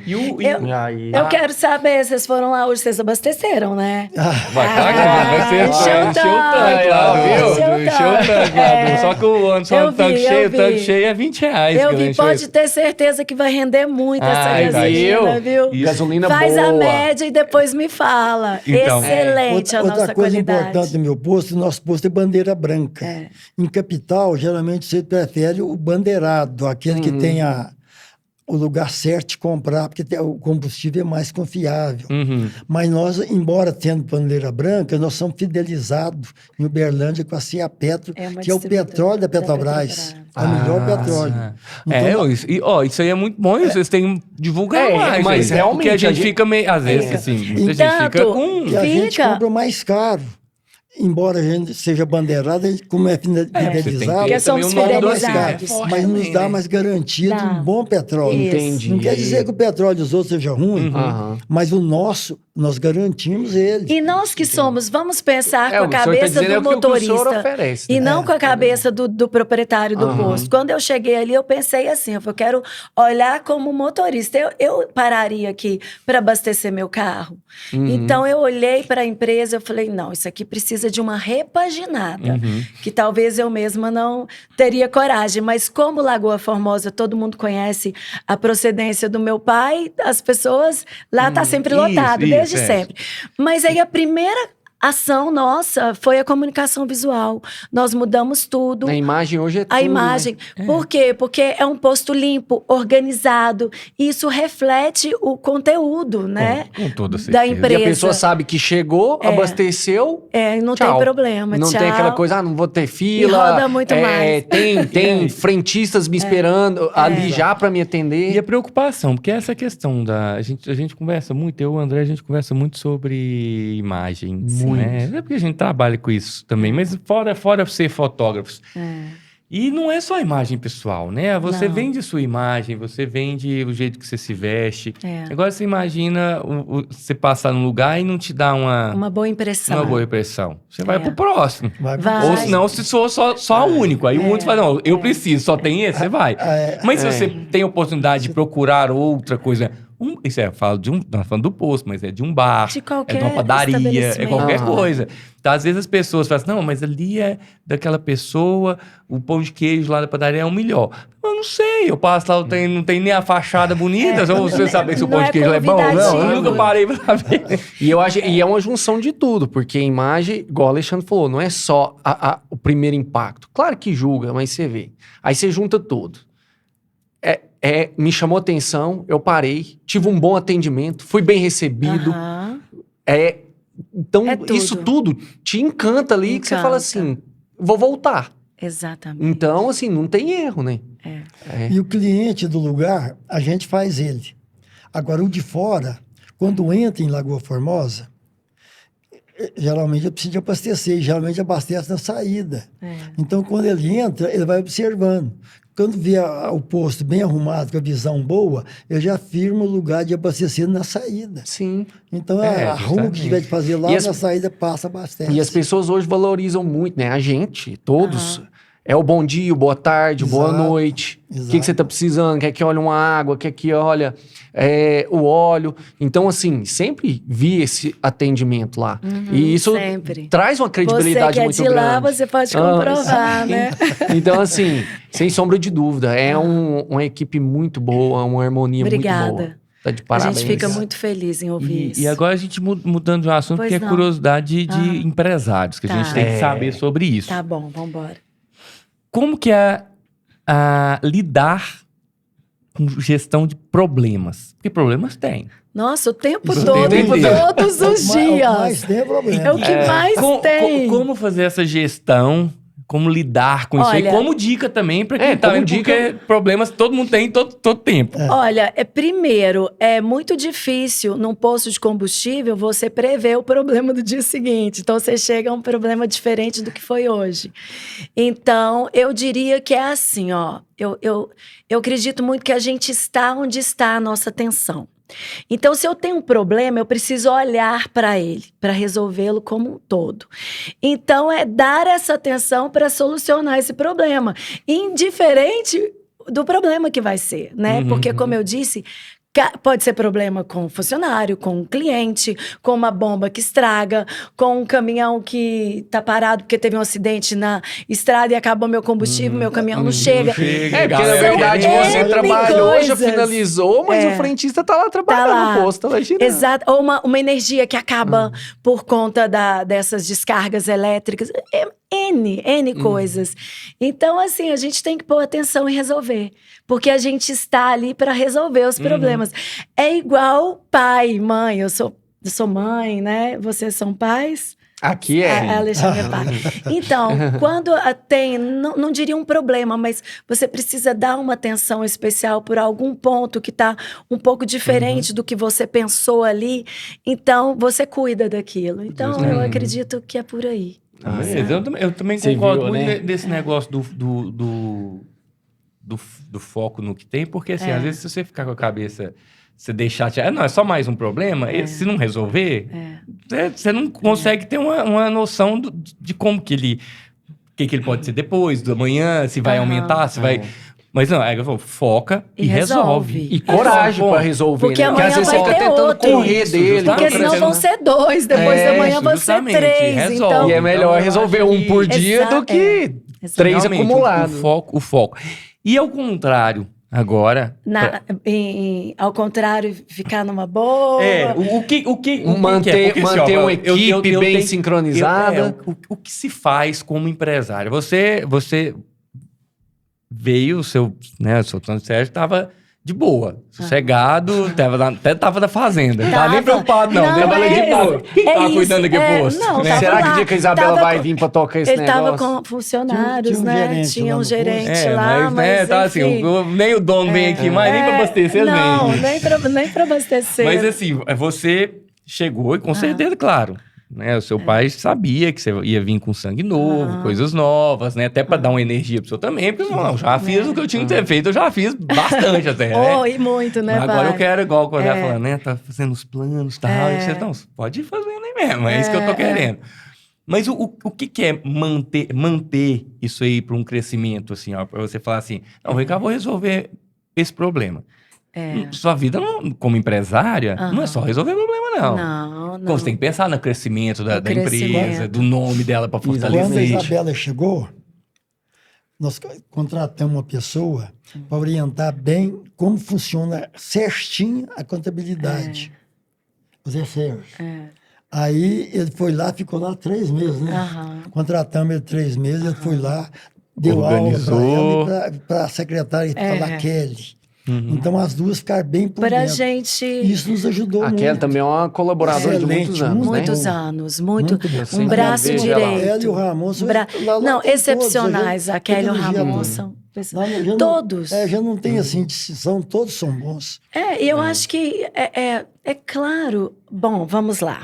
E o... Eu- E aí? Eu quero saber, vocês foram lá hoje, vocês abasteceram, né? Vai pagar, vai ser encheu o encheu o tanque tanque, lá, encheu o viu? Encheu o tanque. tanque lá. Só que o Anderson, Eu o tanque vi, cheio, eu o tanque vi. cheio é R$20. Eu que ele vi, encheu pode isso. ter certeza que vai render muito essa Ai, gasolina, viu? Isso. Gasolina Faz a boa. média e depois me fala. Então, Excelente a nossa Outra coisa qualidade. importante do meu posto, o nosso posto é bandeira branca. Em capital, geralmente você prefere o bandeirado, aquele que tem o lugar certo de comprar, porque o combustível é mais confiável. Mas nós, embora tendo bandeira branca, nós somos fidelizados em Uberlândia com a CIA Petro, É uma que é o distribuidora petróleo da da Petrobras. Petrobras. É o melhor petróleo. Então, Isso aí é muito bom, e vocês têm que divulgar mais. mas aí, realmente Porque a gente a gente- fica meio... Às vezes, assim, muita gente Tanto fica com... E a gente Fica. compra mais caro. Embora a gente seja bandeirado, a gente, como é você tem que fidelizado, ter Porque somos também o nome do fidelizados. assim, mas nos dá né? mais garantia de Dá. um bom petróleo. Isso. Entendi. Não quer dizer que o petróleo dos outros seja ruim, Aham. mas o nosso, nós garantimos ele. E nós que somos, vamos pensar com a O que o senhor tá cabeça dizendo é do o que o senhor motorista. oferece, E né? não com a cabeça do proprietário do posto. Quando eu cheguei ali, eu pensei assim: eu quero olhar como motorista. Eu pararia aqui para abastecer meu carro. Então eu olhei para a empresa, eu falei: não, isso aqui precisa precisa de uma repaginada, que talvez eu mesma não teria coragem. Mas como Lagoa Formosa, todo mundo conhece a procedência do meu pai, as pessoas lá tá sempre lotado, desde sempre. Mas aí a primeira ação nossa foi a comunicação visual. Nós mudamos tudo. A imagem hoje é tudo, A imagem. né? Por quê? Porque é um posto limpo, organizado. E isso reflete o conteúdo, né? Com toda certeza. Da empresa. E a pessoa sabe que chegou, abasteceu. Não tchau. tem problema. Não tchau. tem aquela coisa, não vou ter fila. E roda muito mais. Tem frentistas me esperando ali já para me atender. E a preocupação, porque essa questão da... A gente conversa muito, eu e o André, a gente conversa muito sobre imagens, Muito. né? É porque a gente trabalha com isso também, mas fora ser fotógrafos. E não é só a imagem pessoal, né? Você Não. vende sua imagem, você vende o jeito que você se veste. É. Agora você imagina você passar num lugar e não te dá uma boa impressão. boa impressão. Você vai pro próximo. Vai. Vai. Ou senão, se for só único. Aí o outro fala, não, eu preciso, só tem esse, você vai. Mas se você tem a oportunidade de procurar outra coisa... Isso nós falando do posto, mas é de um bar, De qualquer é de uma padaria, é estabelecimento. qualquer coisa. Então, às vezes as pessoas falam assim, não, mas ali é daquela pessoa, o pão de queijo lá da padaria é o melhor. Eu não sei, eu passo lá, não tem nem a fachada bonita, ou você sabe se o pão de queijo é bom ou não. Eu convidativo. nunca parei pra ver. E eu acho, e é uma junção de tudo, porque a imagem, igual o Alexandre falou, não é só o primeiro impacto. Claro que julga, mas você vê. Aí você junta tudo. Me chamou atenção, eu parei, tive um bom atendimento, fui bem recebido. Aham. Então, É tudo. isso tudo te encanta ali, que você fala assim, vou voltar. Exatamente. Então, assim, não tem erro, né? E o cliente do lugar, a gente faz ele. Agora, o de fora, quando entra em Lagoa Formosa, geralmente eu preciso de abastecer, e geralmente abastece na saída. Então, quando ele entra, ele vai observando. Quando vê o posto bem arrumado, com a visão boa, eu já firmo o lugar de abastecer na saída. Sim. Então, arruma o que tiver de fazer lá, E as- na saída passa, abastece. E as pessoas hoje valorizam muito, né? A gente, todos. É o bom dia, o boa tarde, o boa Exato, noite. O exato. que você tá precisando? Quer que olhe uma água? Quer que olha o óleo? Então, assim, sempre vi esse atendimento lá. E isso sempre. traz uma credibilidade Você que é muito de lá, grande. você pode comprovar, né? Então, assim, sem sombra de dúvida, é uma equipe muito boa, uma harmonia muito boa. Obrigada. Tá de A parabéns. gente fica muito feliz em ouvir isso. E agora a gente mudando de um assunto, Pois que é não. curiosidade de empresários, que a gente Tá. tem que saber sobre isso. Tá bom, vambora. Como que é lidar com gestão de problemas? Porque problemas tem. Nossa, o tempo Isso todo, tem que ter. todos os O que mais dias. tem é problema. É o que mais tem. Como fazer essa gestão? Como lidar com isso aí? Olha- Como dica também para quem tá como vendo, dica- porque problemas todo mundo tem todo tempo. Olha, primeiro, é muito difícil num posto de combustível você prever o problema do dia seguinte. Então, você chega a um problema diferente do que foi hoje. Então, eu diria que é assim, ó. Eu acredito muito que a gente está onde está a nossa atenção. Então, se eu tenho um problema, eu preciso olhar para ele, para resolvê-lo como um todo. Então, é dar essa atenção para solucionar esse problema, indiferente do problema que vai ser, né? Porque, como eu disse, pode ser problema com o funcionário, com o cliente, com uma bomba que estraga, com um caminhão que tá parado porque teve um acidente na estrada e acabou meu combustível, meu caminhão não chega. Porque na galera. verdade São você N trabalhou, já coisas. finalizou, mas o frentista tá lá trabalhando, lá. o posto tá lá girando. Exato. Ou uma energia que acaba por conta dessas descargas elétricas. N coisas. Então, assim, a gente tem que pôr atenção em resolver. Porque a gente está ali para resolver os problemas. É igual pai, mãe. Eu sou mãe, né? Vocês são pais? Aqui A Alexandre é pai. Então, quando tem, não diria um problema, mas você precisa dar uma atenção especial por algum ponto que está um pouco diferente do que você pensou ali, então você cuida daquilo. Então, eu acredito que é por aí. Beleza. Eu também Você concordo viu, muito né? desse negócio do foco no que tem, porque assim, às vezes se você ficar com a cabeça, você deixar... não, é só mais um problema, e se não resolver, você não consegue ter uma noção de como que ele... O que ele pode ser depois, do amanhã, se vai aumentar, se vai... Mas não, aí eu falo, foca e resolve. E coragem pra resolver, Porque né? Porque às amanhã vezes você vai fica ter tentando outro. correr Isso, dele. justamente. Porque senão vão ser 2, depois da manhã vão ser justamente, 3. resolve. Então, E é melhor Então, eu resolver acho um que- por dia do que Exato. 3 Realmente, acumulados. O foco. E ao contrário, agora... Ao contrário, ficar numa boa. O que é? Manter Porque, assim, ó, uma eu equipe bem tenho- sincronizada. o que se faz como empresário? Você veio, o seu Antônio Sérgio estava de boa, sossegado, até tava na fazenda. Não tava nem preocupado, não. Não, Tava de boa. Quem tava isso, cuidando aqui do posto? não, né? tava Será que lá, o dia que a Isabela tava vai com- vir pra tocar esse Ele negócio? tava com funcionários, Tinha um né? gerente Tinha lá um no gerente posto. lá, mas tá assim, enfim. nem o dono vem aqui mais, nem pra abastecer, eles Não, vêm. nem pra abastecer. Mas assim, você chegou e com certeza, claro, né? O seu pai sabia que você ia vir com sangue novo, coisas novas, né? Até pra dar uma energia pro senhor também, porque não, já fiz o que eu tinha que ter feito, eu já fiz bastante até, né? Oh, e muito, né, Mas agora pai? eu quero, igual quando ela fala, né? Tá fazendo os planos e tal. E você, não, pode ir fazendo aí mesmo, é isso que eu tô querendo. Mas o que é manter isso aí para um crescimento, assim, ó, para você falar assim, não, vem cá, vou resolver esse problema. Sua vida, como empresária, não é só resolver problema, não. Não. Você tem que pensar no crescimento da empresa, crescimento. do nome dela para Quando a fortalecer. Isabela chegou, nós contratamos uma pessoa para orientar bem como funciona certinho a contabilidade. O Zé Sérgio. Aí ele foi lá, ficou lá 3 meses, né? Contratamos ele 3 meses, ele foi lá, deu Organizou. aula para ela e para a secretária, para a Kelly. Então as duas ficaram bem por Pra dentro. gente... Isso nos ajudou A muito. Kelly também é uma colaboradora de Excelente, muitos anos, né? Muitos anos, muito bom. um braço vejo ela. direito. Ela e o Ramon são Não, lá tem excepcionais. todos, A Kelly e o tecnologia Ramon boa. são Lá já não- todos. já não tem assim distinção, todos são bons. E eu acho que é claro. Bom, vamos lá.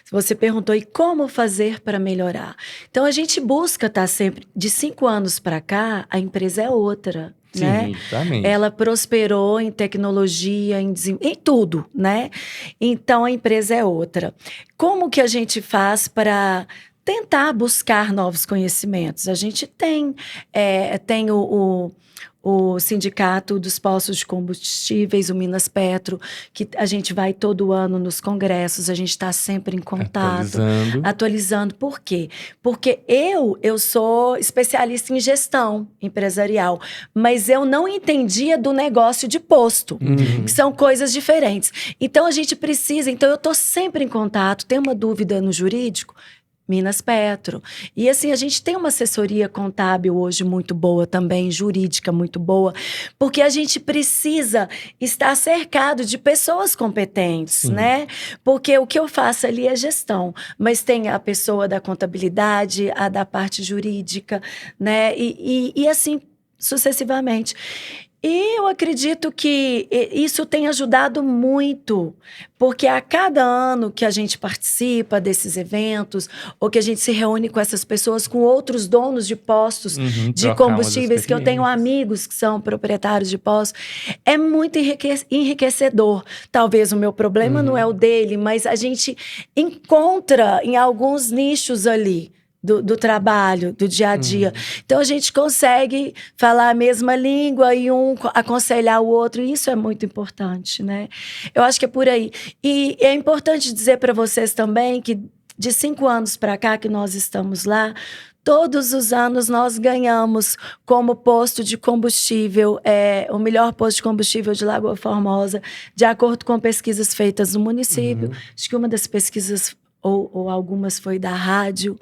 Você perguntou, e como fazer para melhorar? Então, a gente busca estar sempre... De 5 anos para cá, a empresa é outra. Sim, Né? exatamente. Ela prosperou em tecnologia, em tudo, né? Então, a empresa é outra. Como que a gente faz para tentar buscar novos conhecimentos? A gente tem o Sindicato dos Postos de Combustíveis, o Minas Petro, que a gente vai todo ano nos congressos, a gente está sempre em contato. Atualizando. Por quê? Porque eu sou especialista em gestão empresarial, mas eu não entendia do negócio de posto, que são coisas diferentes. Então, a gente precisa... Então, eu estou sempre em contato. Tem uma dúvida no jurídico? Minas Petro. E assim, a gente tem uma assessoria contábil hoje muito boa também, jurídica muito boa, porque a gente precisa estar cercado de pessoas competentes, né? Porque o que eu faço ali é gestão, mas tem a pessoa da contabilidade, a da parte jurídica, né? E assim sucessivamente. E eu acredito que isso tem ajudado muito, porque a cada ano que a gente participa desses eventos, ou que a gente se reúne com essas pessoas, com outros donos de postos de combustíveis, que eu tenho amigos que são proprietários de postos, é muito enriquecedor. Talvez o meu problema não é o dele, mas a gente encontra em alguns nichos ali, do trabalho, do dia a dia. Então, a gente consegue falar a mesma língua e um aconselhar o outro, e isso é muito importante, né? Eu acho que é por aí. E é importante dizer para vocês também que de 5 anos para cá que nós estamos lá, todos os anos nós ganhamos como posto de combustível, o melhor posto de combustível de Lagoa Formosa, de acordo com pesquisas feitas no município. Acho que uma das pesquisas ou algumas foi da rádio,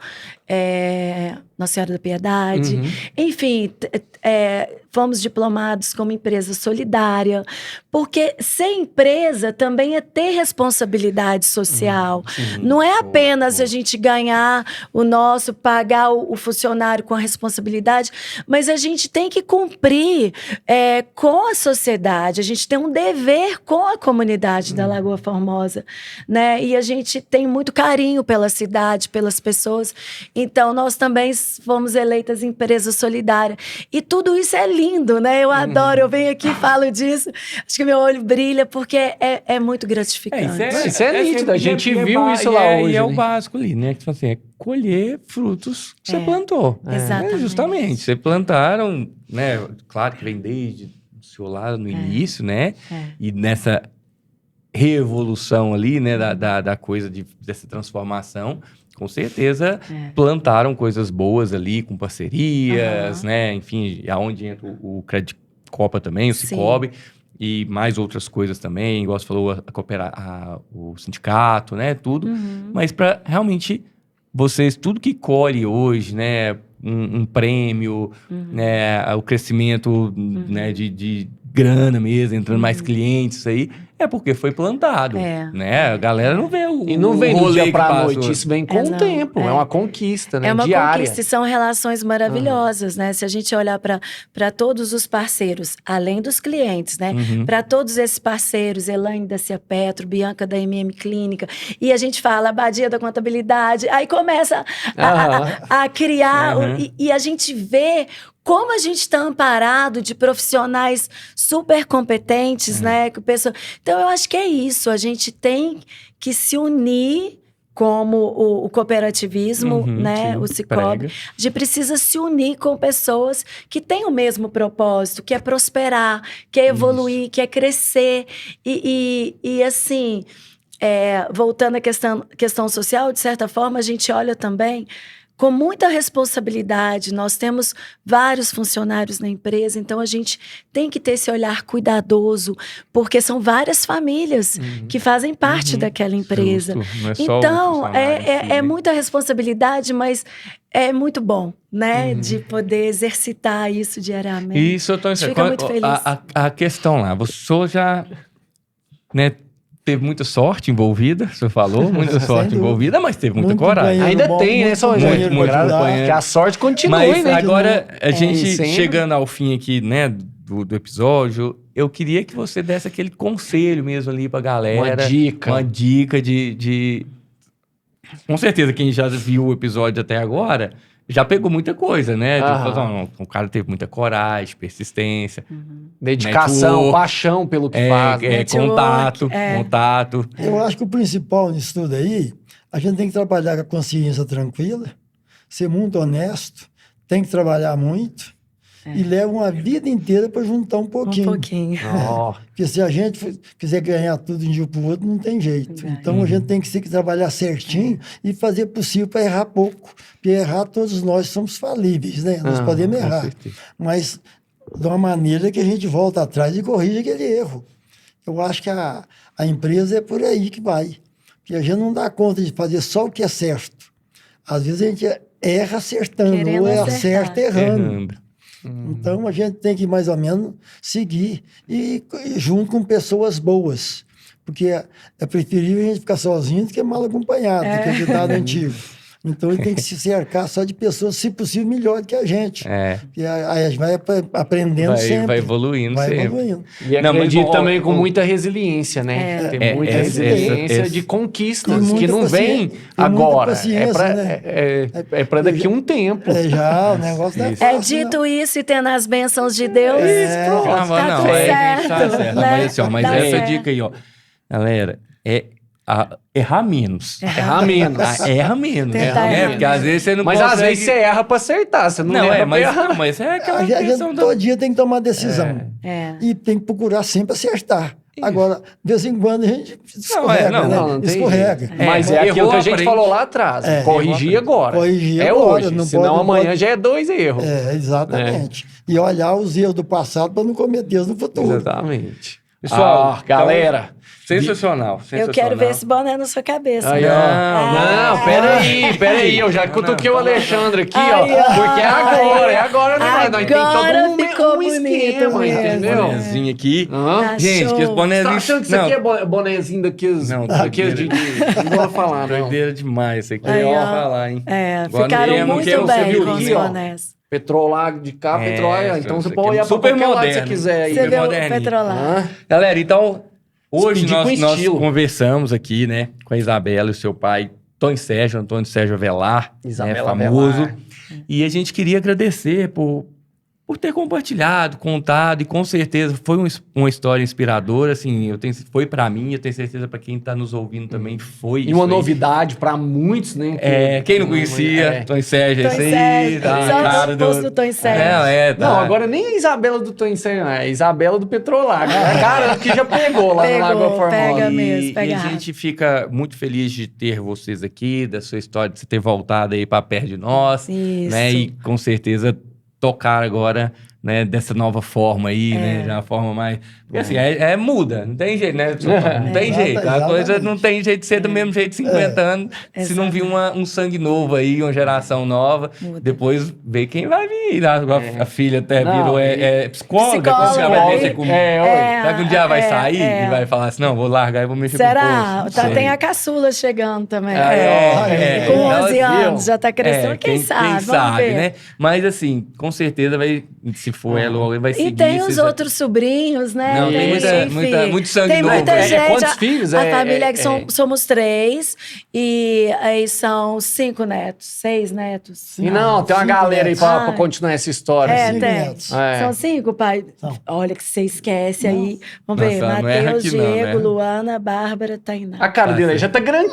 Nossa Senhora da Piedade. Enfim, fomos diplomados como empresa solidária, porque ser empresa também é ter responsabilidade social. Não é apenas a gente ganhar o nosso, pagar o funcionário com a responsabilidade, mas a gente tem que cumprir com a sociedade, a gente tem um dever com a comunidade da Lagoa Formosa, né? E a gente tem muito carinho pela cidade, pelas pessoas. Então, nós também fomos eleitas empresa solidária. E tudo isso é lindo, né? Eu adoro, eu venho aqui e falo disso. Acho que meu olho brilha porque é muito gratificante. Isso é nítido, a gente viu isso lá hoje. E é o né? básico ali, né? Que tipo assim, é colher frutos que você plantou. Exatamente. Justamente, vocês plantaram, né? Claro que vem desde o seu lado no início, né? E nessa revolução ali, né? Da coisa, dessa transformação, com certeza plantaram coisas boas ali, com parcerias, né? Enfim, aonde entra o Crédito Copa também, o Cicobi. E mais outras coisas também, igual você falou, o sindicato, né? Tudo. Mas para realmente vocês, tudo que colhe hoje, né? Um prêmio, né? O crescimento né? de grana mesmo, entrando mais clientes aí, é porque foi plantado, né? A galera não vê E não vem do dia pra passou. noite, isso vem com o tempo, é uma conquista, né? É uma diária. conquista e são relações maravilhosas, né? Se a gente olhar para todos os parceiros, além dos clientes, né? Para todos esses parceiros, Elaine da Cia Petro, Bianca da MM Clínica, e a gente fala Abadia da Contabilidade, aí começa a criar, e a gente vê como a gente está amparado de profissionais super competentes, né? Que o pessoal... Então, eu acho que é isso. A gente tem que se unir como o cooperativismo, né? O Cicobi. A gente precisa se unir com pessoas que têm o mesmo propósito, que é prosperar, que é evoluir, que é crescer. E assim, voltando à questão social, de certa forma, a gente olha também com muita responsabilidade. Nós temos vários funcionários na empresa, então a gente tem que ter esse olhar cuidadoso, porque são várias famílias que fazem parte daquela empresa. Não é só então, né? muita responsabilidade, mas é muito bom, né? De poder exercitar isso diariamente. Isso eu tô Fica muito feliz. A questão lá, você já, né? Teve muita sorte envolvida, você falou, muita sorte envolvida, mas teve muita coragem. Ainda tem, né? Só muito que a sorte continue, mas né? agora, a gente sempre. chegando ao fim aqui, né, do episódio, eu queria que você desse aquele conselho mesmo ali pra galera. Uma dica de... Com certeza, quem já viu o episódio até agora... Já pegou muita coisa, né? O cara teve muita coragem, persistência. Dedicação, network, paixão pelo que faz. Contato. Eu acho que o principal nisso tudo aí, a gente tem que trabalhar com a consciência tranquila, ser muito honesto, tem que trabalhar muito e leva uma vida inteira para juntar um pouquinho. Porque se a gente quiser ganhar tudo de um dia para o outro, não tem jeito. Então a gente tem que trabalhar certinho e fazer possível para errar pouco. Porque errar, todos nós somos falíveis, né? Nós podemos errar. Mas de uma maneira que a gente volta atrás e corrige aquele erro. Eu acho que a empresa é por aí que vai. Porque a gente não dá conta de fazer só o que é certo. Às vezes a gente erra acertando, ou acerta errando. Então, a gente tem que, mais ou menos, seguir e junto com pessoas boas. Porque é preferível a gente ficar sozinho do que mal acompanhado, do que o ditado antigo. Então, ele tem que se cercar só de pessoas, se possível, melhor do que a gente. E aí a gente vai aprendendo sempre. Vai evoluindo sempre. E acredito também com muita resiliência, né? Tem muita resiliência de conquistas que não vem agora. É para daqui a um tempo. O negócio não é fácil. Dito isso e tendo as bênçãos de Deus, tá tudo certo. Né? Mas essa dica aí, ó. Galera, errar menos. Errar menos. Erra menos. Porque às vezes você não mas consegue... às vezes você erra pra acertar, você não erra pra errar. Mas é aquela questão todo dia tem que tomar decisão. E tem que procurar sempre acertar. Isso. Agora, de vez em quando a gente escorrega, escorrega. Mas é aquilo que a gente falou lá atrás. Corrigir agora. Corrigir agora. Hoje. Senão amanhã já é 2 erros. Exatamente. E olhar os erros do passado para não cometê-los no futuro. Exatamente. Pessoal, galera... Sensacional. Eu quero ver esse boné na sua cabeça. Não, peraí. Eu já cutuquei o Alexandre aqui, ó. Porque é agora, né? Nós tem todo um esquema, entendeu? Bonézinho aqui. Gente, que esse bonézinho... Tá achando que isso aqui é bonézinho daqueles... Não, não vou falar, não. Doideira demais isso aqui. Ó, falar, hein? Ficaram muito bem com os bonés. Petrolar de cá, Petrolar. Então você pode olhar pra qualquer lado que você quiser. Você vê o Petrolar. Galera, então... Hoje nós conversamos aqui, né, com a Isabela e o seu pai, Antônio Sérgio Avelar, famoso. Avelar. E a gente queria agradecer por por ter compartilhado, contado, e com certeza foi uma história inspiradora, assim, foi pra mim, eu tenho certeza pra quem tá nos ouvindo também foi. E uma novidade pra muitos, né? Quem não conhecia, Tom Sérgio, Tom isso aí, Sérgio, tá, só cara o posto do Tom Sérgio. Tá. Não, agora nem a Isabela do Tom Sérgio, é a Isabela do Petrolago. A cara que já pegou lá no Lagoa Formosa. Pega mesmo, pega e a rápido. gente fica muito feliz de ter vocês aqui, da sua história, de você ter voltado aí pra perto de nós, Isso. né? E com certeza tocar agora, né, dessa nova forma aí, né? Já uma forma mais... Porque assim, muda, não tem jeito, né? Não tem jeito. A coisa não tem jeito de ser do mesmo jeito de 50 anos, se não vir um sangue novo aí, uma geração nova. Muda. Depois vê quem vai vir. A filha até Não, virou psicóloga, depois psicóloga, ela vai mexer comigo. Será que um dia vai sair e vai falar assim, não, vou largar e vou mexer com o Será? posto? Tá, Sei. tem a caçula chegando também. É, Com nós 11 anos, já tá crescendo. Quem sabe? Vamos ver. né? Mas assim, com certeza vai, se for ela, vai seguir. E tem os vocês- outros sobrinhos, né? Não, tem muito sangue tem novo. muita gente. Quantos filhos? A família é que somos 3 e aí são 5 netos, 6 netos. E não, tem uma 5 galera aí netos. pra continuar essa história. É, assim. cinco tem. netos. É. São 5, pai. São. Olha que você esquece aí. Vamos ver. Nossa, não erra Matheus, aqui não, Diego, né? Luana, Bárbara, Tainá. A cara Tá dele aí já tá grandinho,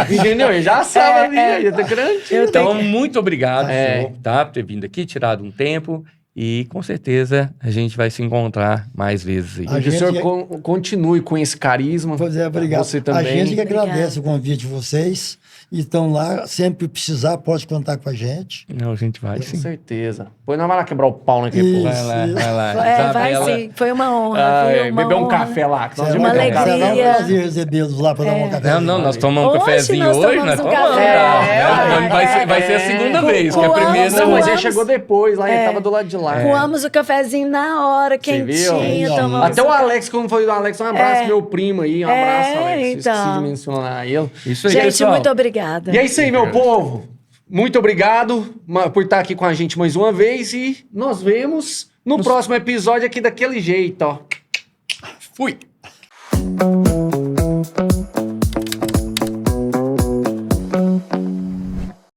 entendeu? Ele já sabe ali, já tá grandinho. Então, muito obrigado, É. senhor, tá? Por ter vindo aqui, tirado um tempo. E com certeza a gente vai se encontrar mais vezes aí. A Que o gente senhor é- continue com esse carisma. Pois é, obrigado. Você A também. gente que agradece Obrigada. o convite de vocês. E estão lá, sempre que precisar, pode contar com a gente. Não, a gente vai Com sim. certeza. Pois não vai lá quebrar o pau naquele Isso. povo. Vai lá, Isso. vai lá. Vai Isabela, sim. Foi uma honra. Ah, viu? Uma beber um honra. café lá. Que nós Será vamos uma beber um café. alegria. Será um prazer recebê-los lá para dar um café. Não, nós tomamos um Hoje cafezinho nós hoje, tomamos nós um tomamos. café. Vai ser a segunda vez, que a Coamos, primeira... Não, mas ele Coamos. chegou depois lá, ele tava do lado de lá. Coamos o cafezinho na hora, Você viu? quentinho. Não, tomamos Até o Alex, quando foi do Alex, um abraço, meu primo aí. Um abraço, Alex. Esqueci então. de mencionar ele. Isso aí, Gente, pessoal. muito obrigada. E é isso aí, meu povo. Muito obrigado por estar aqui com a gente mais uma vez e nós vemos no próximo episódio aqui daquele jeito, ó. Fui.